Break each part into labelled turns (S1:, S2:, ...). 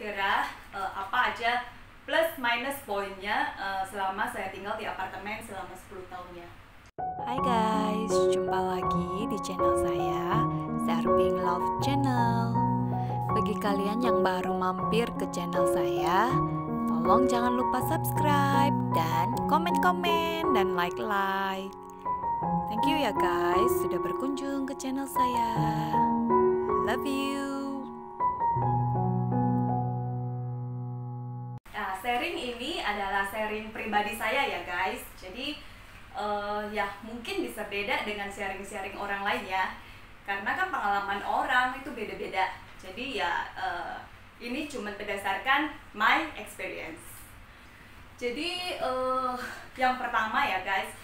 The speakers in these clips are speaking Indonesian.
S1: kira-kira apa aja plus minus poinnya selama saya tinggal di apartemen selama 10 tahunnya.
S2: Hai guys, jumpa lagi di channel saya, Serping Love Channel. Bagi kalian yang baru mampir ke channel saya, tolong jangan lupa subscribe dan komen-komen dan like-like. Thank you ya guys, sudah berkunjung ke channel saya. Love you.
S1: Nah, sharing ini adalah sharing pribadi saya ya guys. Jadi ya mungkin bisa beda dengan sharing-sharing orang lain ya. Karena kan pengalaman orang itu beda-beda. Jadi ya ini cuma berdasarkan my experience. Jadi yang pertama ya guys,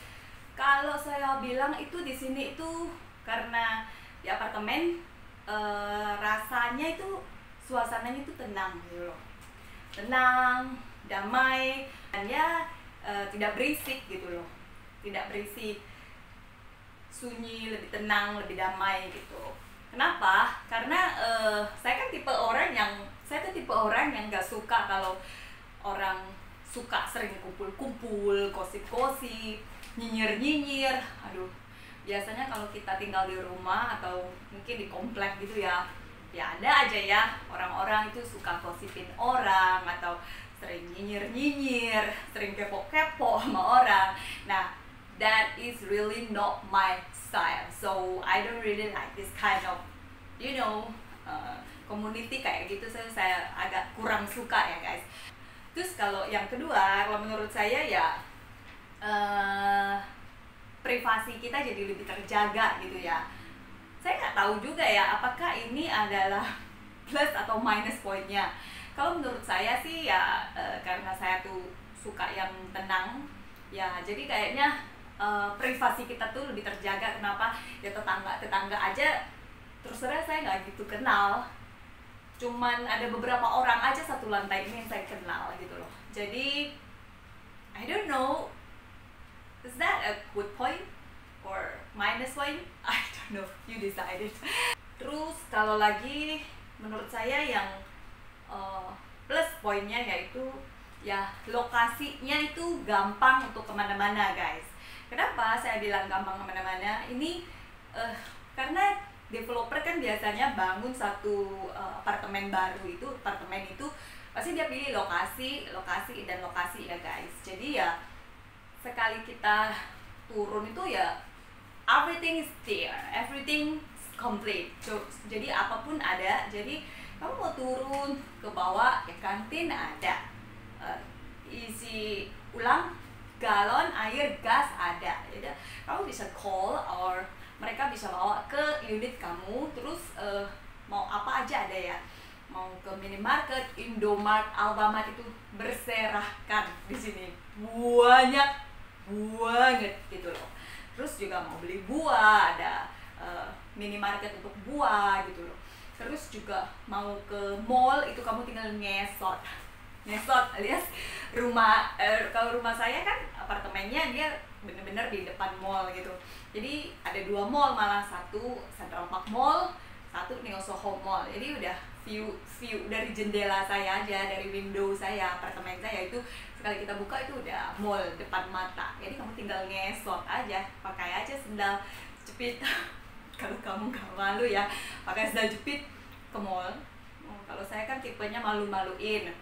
S1: kalau saya bilang itu di sini itu karena di apartemen rasanya itu suasananya itu tenang gitu loh. Tenang, damai, dan ya tidak berisik gitu loh. Tidak berisik, sunyi, lebih tenang, lebih damai gitu. Kenapa? Karena saya tuh tipe orang yang nggak suka kalau orang suka sering kumpul-kumpul, gosip-gosip, nyinyir-nyinyir. Aduh, biasanya kalau kita tinggal di rumah atau mungkin di komplek gitu ya ada aja ya orang-orang itu suka gosipin orang atau sering nyinyir-nyinyir, sering kepo-kepo sama orang. Nah, that is really not my style. So I don't really like this kind of, community kayak gitu. Saya agak kurang suka ya guys. Terus kalau yang kedua, kalau menurut saya ya privasi kita jadi lebih terjaga gitu ya. Saya nggak tahu juga ya apakah ini adalah plus atau minus poinnya. Kalau menurut saya sih ya karena saya tuh suka yang tenang ya, jadi kayaknya privasi kita tuh lebih terjaga. Kenapa? Ya tetangga aja terus terang saya nggak gitu kenal, cuman ada beberapa orang aja satu lantai ini yang saya kenal gitu loh. Jadi I don't know, is that a good point or minus point? I don't know, you decided. Terus kalau lagi menurut saya yang plus poinnya yaitu ya lokasinya itu gampang untuk kemana-mana guys. Kenapa saya bilang gampang kemana-mana? Ini karena developer kan biasanya bangun satu apartemen itu pasti dia pilih lokasi ya guys. Jadi ya sekali kita turun itu ya everything is there, everything is complete. Jadi apapun ada. Jadi kamu mau turun ke bawah ya kantin ada, isi ulang galon air gas ada. Jadi kamu bisa call or mereka bisa bawa ke unit kamu. Terus mau apa aja ada ya, mau ke minimarket, Indomart, Alfamart itu berserakan di sini, banyak gitu loh. Terus juga mau beli buah ada minimarket untuk buah gitu loh. Terus juga mau ke mall itu kamu tinggal ngesot alias rumah. Kalau rumah saya kan apartemennya dia bener-bener di depan mall gitu. Jadi ada 2 mall, malah satu Central Park Mall, satu Neo Soho Mall. Jadi udah view dari jendela saya aja, dari window saya, apartemen saya itu sekali kita buka itu udah mall depan mata. Jadi kamu tinggal ngesot aja, pakai aja sendal jepit. Kalau kamu gak malu ya pakai sendal jepit ke mall. Kalau saya kan tipenya malu-maluin,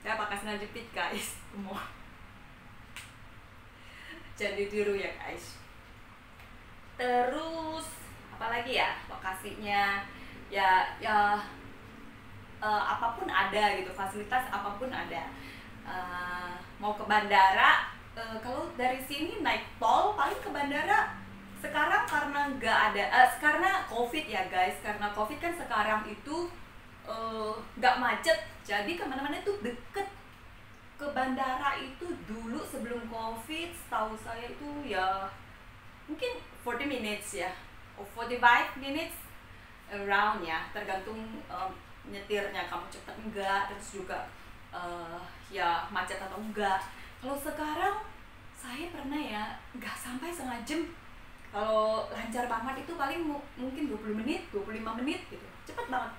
S1: saya pakai sendal jepit guys ke mall. Jangan ditiru ya guys. Terus apalagi ya lokasinya ya apapun ada gitu, fasilitas apapun ada. Mau ke bandara, kalau dari sini naik tol paling ke bandara sekarang karena nggak ada karena covid ya guys. Karena covid kan sekarang itu nggak macet, jadi kemana-mana itu deket. Ke bandara itu dulu sebelum covid setahu saya itu ya mungkin 40 minutes ya, 45 minutes around ya, tergantung nyetirnya kamu cepet enggak, terus juga ya macet atau enggak. Kalau sekarang saya pernah ya nggak sampai setengah jam. Kalau lancar banget itu paling mungkin 20 menit, 25 menit gitu, cepet banget.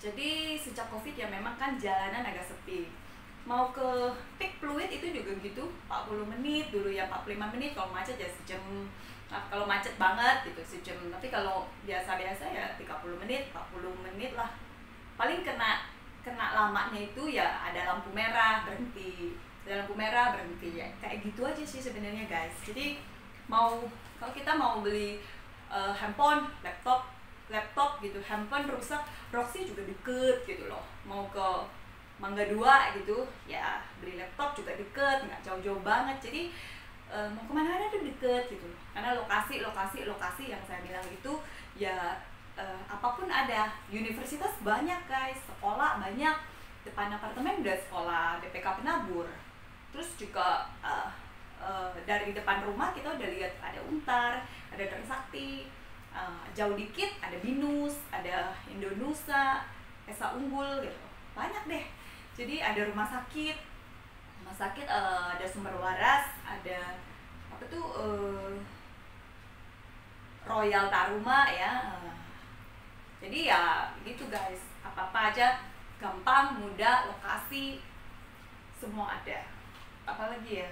S1: Jadi sejak Covid ya memang kan jalanan agak sepi. Mau ke peak fluid itu juga gitu, 40 menit dulu ya, 45 menit, kalau macet ya sejam. Nah, kalau macet banget gitu sejam, tapi kalau biasa-biasa ya 30 menit, 40 menit lah. Paling kena lamanya itu ya ada lampu merah berhenti, ada lampu merah berhenti ya. Kayak gitu aja sih sebenarnya guys. Jadi kalau kita mau beli handphone, laptop gitu, handphone rusak, Roxy juga deket gitu loh. Mau ke Mangga 2 gitu ya, beli laptop juga deket, nggak jauh-jauh banget. Jadi mau kemana ada tuh deket gitu, karena lokasi yang saya bilang itu ya apapun ada, universitas banyak guys, sekolah banyak, depan apartemen udah sekolah DPK Penabur, terus juga dari depan rumah kita udah lihat ada Untar, ada Trisakti, jauh dikit ada Binus, ada Indonusa, Esa Unggul gitu, banyak deh. Jadi ada rumah sakit ada Sumber Waras, ada apa tuh Royal Taruma ya. Jadi ya gitu guys, apa-apa aja gampang, mudah, lokasi semua ada. Apalagi ya,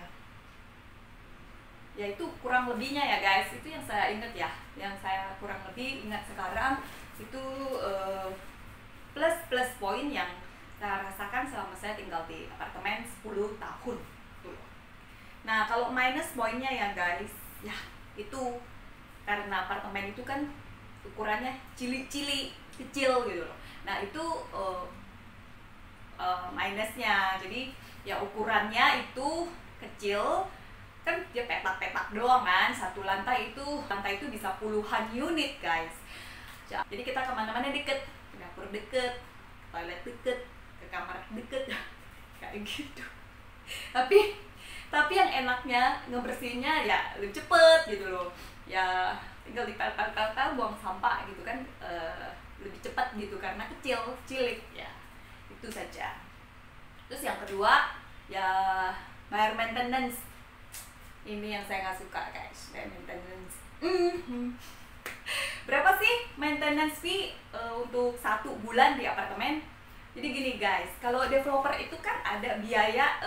S1: ya itu kurang lebihnya ya guys, itu yang saya ingat ya, yang saya kurang lebih ingat sekarang itu plus poin yang saya rasakan selama saya tinggal di apartemen 10 tahun. Nah kalau minus poinnya ya guys, ya itu karena apartemen itu kan ukurannya cili-cili kecil gitu loh. Nah itu minusnya, jadi ya ukurannya itu kecil kan, dia petak-petak doang kan, satu lantai itu bisa puluhan unit guys. Jadi kita kemana-mana deket, ke dapur deket, ke toilet deket, ke kamar deket kayak gitu. Tapi yang enaknya ngebersihinnya ya lebih cepet gitu loh ya, tinggal dipel-pel buang sampah gitu kan, lebih cepat gitu karena cilik ya, itu saja. Terus yang kedua ya bayar maintenance, ini yang saya nggak suka guys, bayar maintenance. Berapa sih maintenance fee untuk 1 bulan di apartemen? Jadi gini guys, kalau developer itu kan ada biaya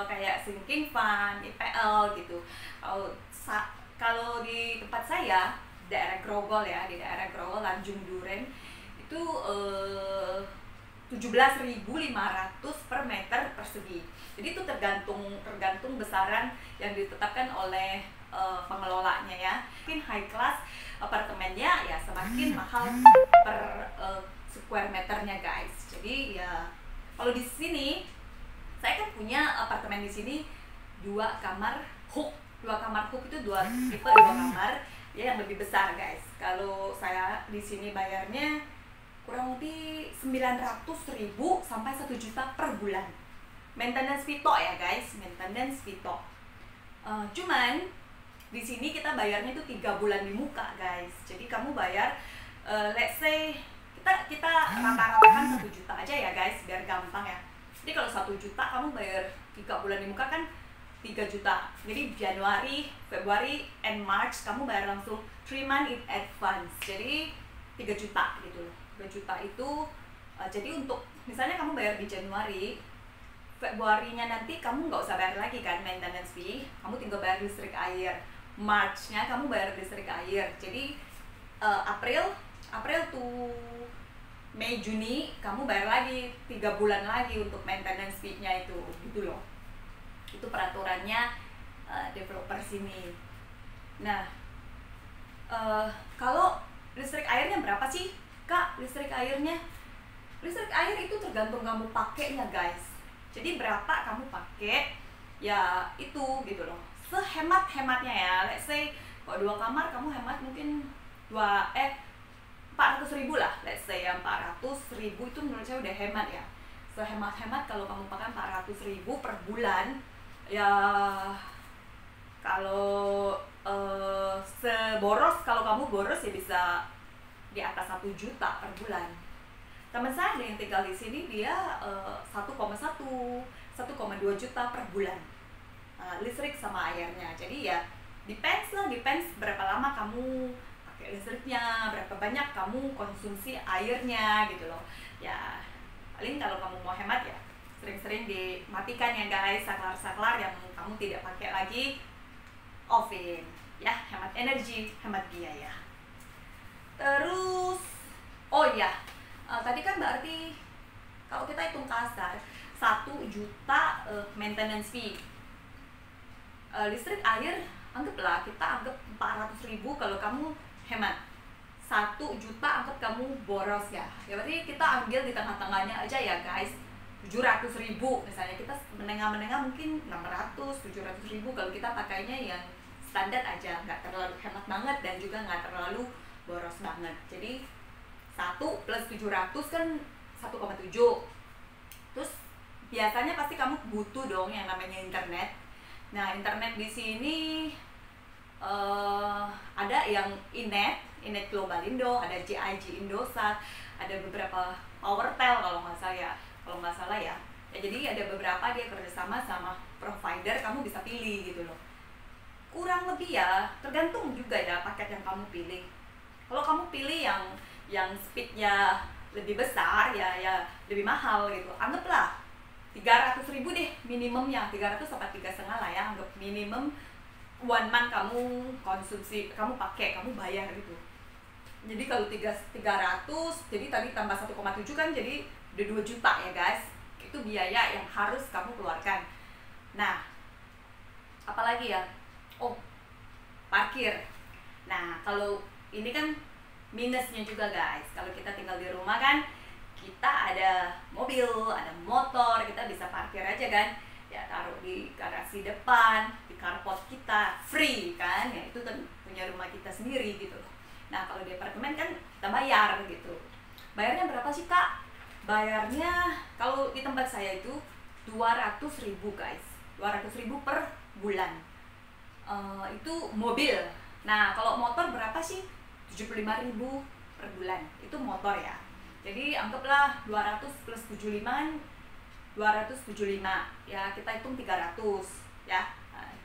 S1: kayak sinking fund, IPL gitu. Kalau di tempat saya, daerah Grogol ya, di daerah Grogol, Tanjung Duren, itu 17.500 per meter persegi. Jadi itu tergantung besaran yang ditetapkan oleh pengelolanya ya. Mungkin high class apartemennya ya semakin mahal per square meternya guys. Jadi ya kalau di sini saya kan punya apartemen di sini 2 kamar hook. 2 kamar hook itu 2 tipe 2 kamar ya, yang lebih besar guys. Kalau saya di sini bayarnya kurang lebih 900.000 sampai 1 juta per bulan. Maintenance fee ya guys, maintenance fee. Cuman di sini kita bayarnya itu 3 bulan di muka guys. Jadi kamu bayar let's say kita rata-ratakan 1 juta aja ya guys, biar gampang ya. Jadi kalau 1 juta kamu bayar 3 bulan di muka kan 3 juta. Jadi Januari, Februari, and March kamu bayar langsung 3 months in advance. Jadi 3 juta gitu loh. 3 juta itu jadi untuk misalnya kamu bayar di Januari, Februarinya nanti kamu nggak usah bayar lagi kan maintenance fee, kamu tinggal bayar listrik air. Marchnya kamu bayar listrik air. Jadi April tuh Mei, Juni kamu bayar lagi 3 bulan lagi untuk maintenance fee-nya itu gitu loh. Itu peraturannya developer sini. Nah kalau listrik airnya berapa sih Kak? Listrik air itu tergantung kamu pakainya guys. Jadi berapa kamu pakai ya itu gitu loh, sehemat-hematnya ya. Let's say kalau 2 kamar kamu hemat mungkin 400.000 lah, let's say ya 400.000 itu menurut saya udah hemat ya. Sehemat-hemat kalau kamu pakai 400.000 per bulan ya, kalau kalau kamu boros ya bisa di atas 1 juta per bulan. Teman saya yang tinggal di sini dia 1,2 juta per bulan listrik sama airnya. Jadi ya depends berapa lama kamu pakai listriknya, berapa banyak kamu konsumsi airnya gitu loh. Ya paling kalau kamu mau hemat ya sering-sering dimatikan ya guys saklar-saklar yang kamu tidak pakai lagi, offin ya, hemat energi, hemat biaya. Terus oh iya, tadi kan berarti kalau kita hitung kasar 1 juta maintenance fee. Listrik, air, anggaplah kita anggap 400.000 kalau kamu hemat. 1 juta anggap kamu boros ya. Ya berarti kita ambil di tengah-tengahnya aja ya guys. 700.000 misalnya, kita menengah-menengah mungkin 600-700.000 kalau kita pakainya yang standar aja, nggak terlalu hemat banget dan juga nggak terlalu boros banget. Jadi 1 plus 700 kan 1,7. Terus biasanya pasti kamu butuh dong yang namanya internet. Nah internet di sini ada yang Inet Global Indo, ada JIG Indosat, ada beberapa Powertel kalau nggak salah ya. Jadi ada beberapa dia kerjasama sama provider, kamu bisa pilih gitu loh. Kurang lebih ya tergantung juga ya paket yang kamu pilih. Kalau kamu pilih yang speednya lebih besar ya lebih mahal gitu. Anggaplah 300.000 deh minimumnya, 300 sampai 3,5 lah ya, anggap minimum 1 month kamu konsumsi, kamu pakai, kamu bayar gitu. Jadi kalau 300, jadi tadi tambah 1,7 kan jadi udah 2 juta ya guys. Itu biaya yang harus kamu keluarkan. Nah, apalagi ya? Oh, parkir. Nah, kalau ini kan minusnya juga guys. Kalau kita tinggal di rumah kan, kita ada mobil, ada motor, kita bisa parkir aja kan. Ya taruh di garasi depan, di carport kita, free kan. Ya itu kan punya rumah kita sendiri gitu. Nah, kalau di apartemen kan kita bayar gitu. Bayarnya berapa sih, Kak? Bayarnya kalau di tempat saya itu 200.000 guys. 200.000 per bulan. Itu mobil. Nah, kalau motor berapa sih? 75.000 per bulan. Itu motor ya. Jadi anggaplah 200 plus 75, 275. Ya, kita hitung 300 ya.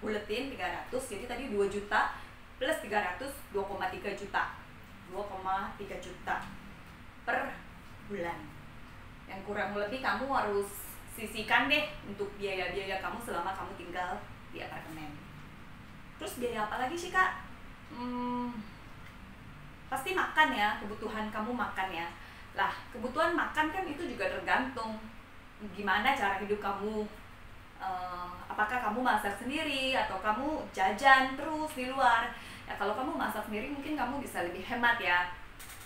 S1: Buletin 300. Jadi tadi 2 juta plus 300 2,3 juta. 2,3 juta per bulan. Yang kurang lebih kamu harus sisihkan deh untuk biaya-biaya kamu selama kamu tinggal di apartemen. Terus biaya apa lagi sih, Kak? Pasti makan ya, kebutuhan kamu makan ya. Lah, kebutuhan makan kan itu juga tergantung gimana cara hidup kamu. Apakah kamu masak sendiri atau kamu jajan terus di luar. Ya kalau kamu masak sendiri mungkin kamu bisa lebih hemat ya.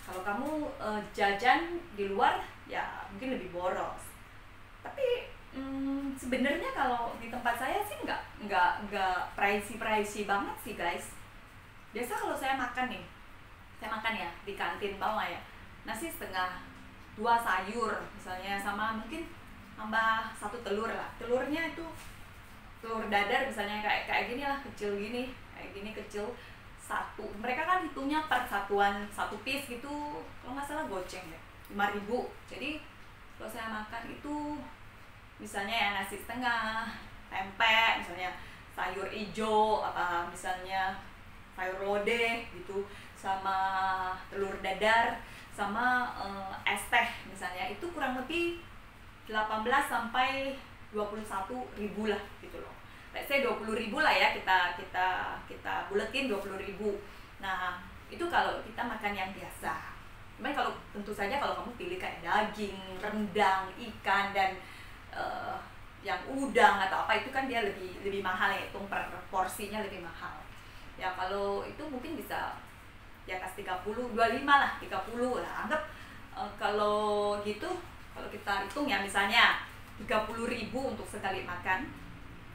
S1: Kalau kamu jajan di luar ya mungkin lebih boros. Tapi sebenarnya kalau di tempat saya sih nggak pricey banget sih guys. Biasa kalau saya makan ya di kantin bawah ya, nasi setengah, 2 sayur misalnya, sama mungkin tambah 1 telur lah. Telurnya itu telur dadar misalnya kayak gini lah, kecil gini, kayak gini kecil 1. Mereka kan hitungnya per satuan 1 piece gitu, kalau nggak salah goceng deh 5.000. Jadi kalau saya makan itu misalnya ya nasi setengah, tempe misalnya, sayur ijo apa misalnya sayur lodeh gitu, sama telur dadar, sama es teh misalnya, itu kurang lebih 18 sampai 21.000 lah gitu loh. Let's say 20.000 lah ya, kita buletin 20.000. Nah itu kalau kita makan yang biasa. Cuman kalau tentu saja kalau kamu pilih kayak daging, rendang, ikan, dan yang udang atau apa, itu kan dia lebih mahal ya, hitung per porsinya lebih mahal. Ya kalau itu mungkin bisa di atas 30, 25 lah, 30 lah. Anggap kalau gitu, kalau kita hitung ya misalnya 30.000 untuk sekali makan,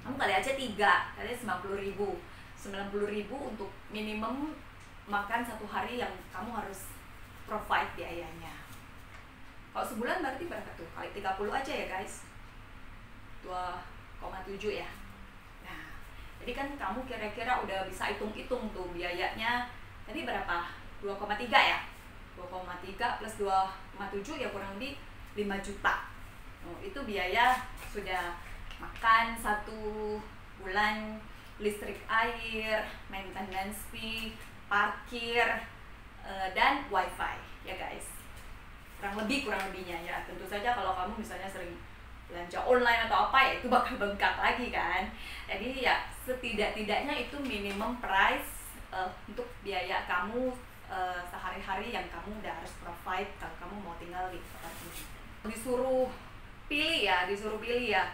S1: kamu kali aja 3, kali 90.000. 90.000 untuk minimum makan 1 hari yang kamu harus provide biayanya. Kalau sebulan berarti berapa tuh? Kali 30 aja ya guys, 2,7 ya. Nah, jadi kan kamu kira-kira udah bisa hitung-hitung tuh biayanya. Tadi berapa? 2,3 ya? 2,3 plus 2,7 ya kurang lebih 5 juta. Itu biaya sudah makan 1 bulan, listrik, air, maintenance fee, parkir, dan wifi ya guys, kurang lebihnya ya. Tentu saja kalau kamu misalnya sering belanja online atau apa ya itu bakal bengkak lagi kan. Jadi ya setidak-tidaknya itu minimum price untuk biaya kamu sehari-hari yang kamu udah harus provide kalau kamu mau tinggal di apartemen. Disuruh pilih ya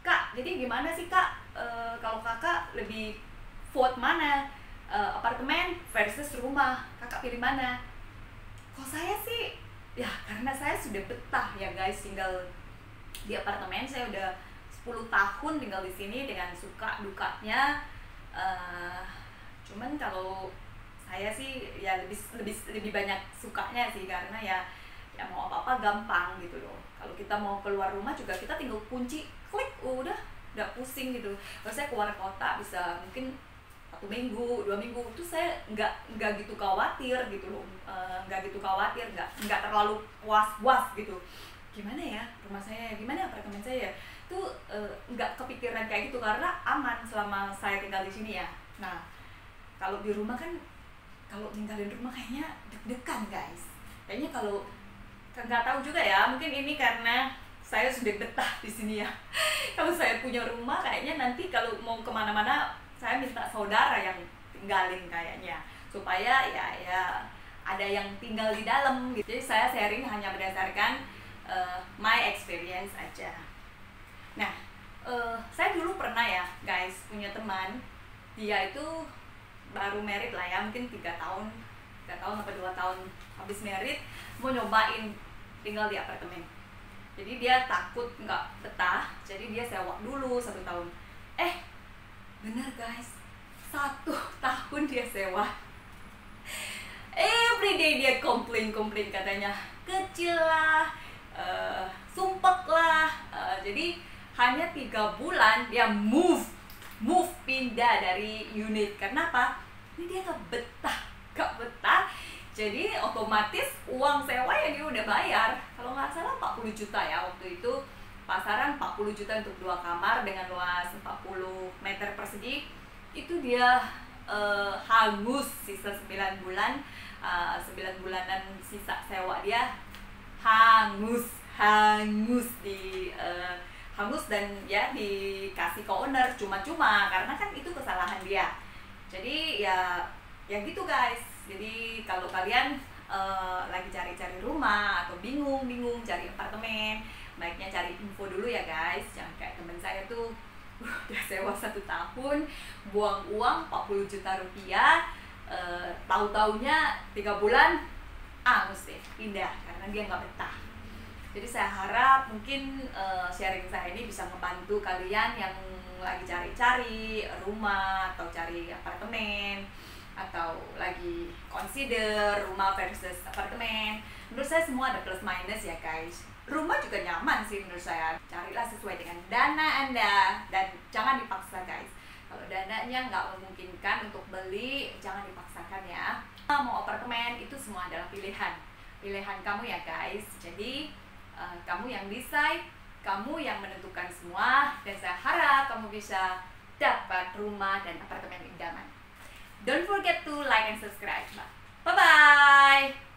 S1: Kak, jadi gimana sih Kak, kalau kakak lebih vote mana, apartemen versus rumah, kakak pilih mana? Kalau saya sih ya karena saya sudah betah ya guys tinggal di apartemen. Saya udah 10 tahun tinggal di sini dengan suka dukanya. Cuman kalau saya sih ya lebih banyak sukanya sih, karena ya mau apa-apa gampang gitu loh. Kalau kita mau keluar rumah juga kita tinggal kunci, klik, udah pusing gitu. Kalau saya keluar kota bisa mungkin 1 minggu, 2 minggu itu saya nggak gitu khawatir gitu loh, nggak terlalu puas gitu. Gimana ya rumah saya, gimana apartemen saya itu nggak kepikiran kayak gitu karena aman selama saya tinggal di sini ya. Nah kalau di rumah kan, kalau ninggalin rumah kayaknya deg-degan guys. Kayaknya kalau nggak tahu juga ya, mungkin ini karena saya sudah betah di sini ya. Kalau saya punya rumah kayaknya nanti kalau mau kemana-mana saya minta saudara yang tinggalin kayaknya, supaya ya ada yang tinggal di dalam gitu. Jadi saya sharing hanya berdasarkan my experience aja. Nah saya dulu pernah ya guys punya teman, dia itu baru married lah ya, mungkin 3 tahun atau 2 tahun habis married, mau nyobain tinggal di apartemen. Jadi dia takut nggak betah, jadi dia sewa dulu 1 tahun. Bener guys, 1 tahun dia sewa. Everyday dia komplain katanya kecil lah, sumpek lah. Jadi hanya 3 bulan dia move pindah dari unit. Karena apa? Ini dia nggak betah. Jadi otomatis uang sewa yang dia udah bayar, kalau nggak salah 40 juta ya waktu itu, pasaran 40 juta untuk 2 kamar dengan luas 40 meter persegi. Itu dia hangus sisa 9 bulan, 9 bulanan sisa sewa dia hangus dan ya dikasih ke owner cuma-cuma, karena kan itu kesalahan dia. Jadi ya gitu guys. Jadi kalau kalian lagi cari-cari rumah atau bingung cari apartemen, baiknya cari info dulu ya guys. Jangan kayak temen saya tuh udah sewa 1 tahun, buang uang 40 juta rupiah, tahu-taunya 3 bulan mesti pindah karena dia nggak betah. Jadi saya harap mungkin sharing saya ini bisa membantu kalian yang lagi cari-cari rumah atau cari apartemen, atau lagi consider rumah versus apartemen. Menurut saya semua ada plus minus ya guys. Rumah juga nyaman sih menurut saya, carilah sesuai dengan dana Anda dan jangan dipaksa guys. Kalau dananya nggak memungkinkan untuk beli, jangan dipaksakan ya. Mau apartemen itu semua adalah pilihan kamu ya guys. Jadi kamu yang decide, kamu yang menentukan semua, dan saya harap kamu bisa dapat rumah dan apartemen idaman. Don't forget to like and subscribe. Bye-bye!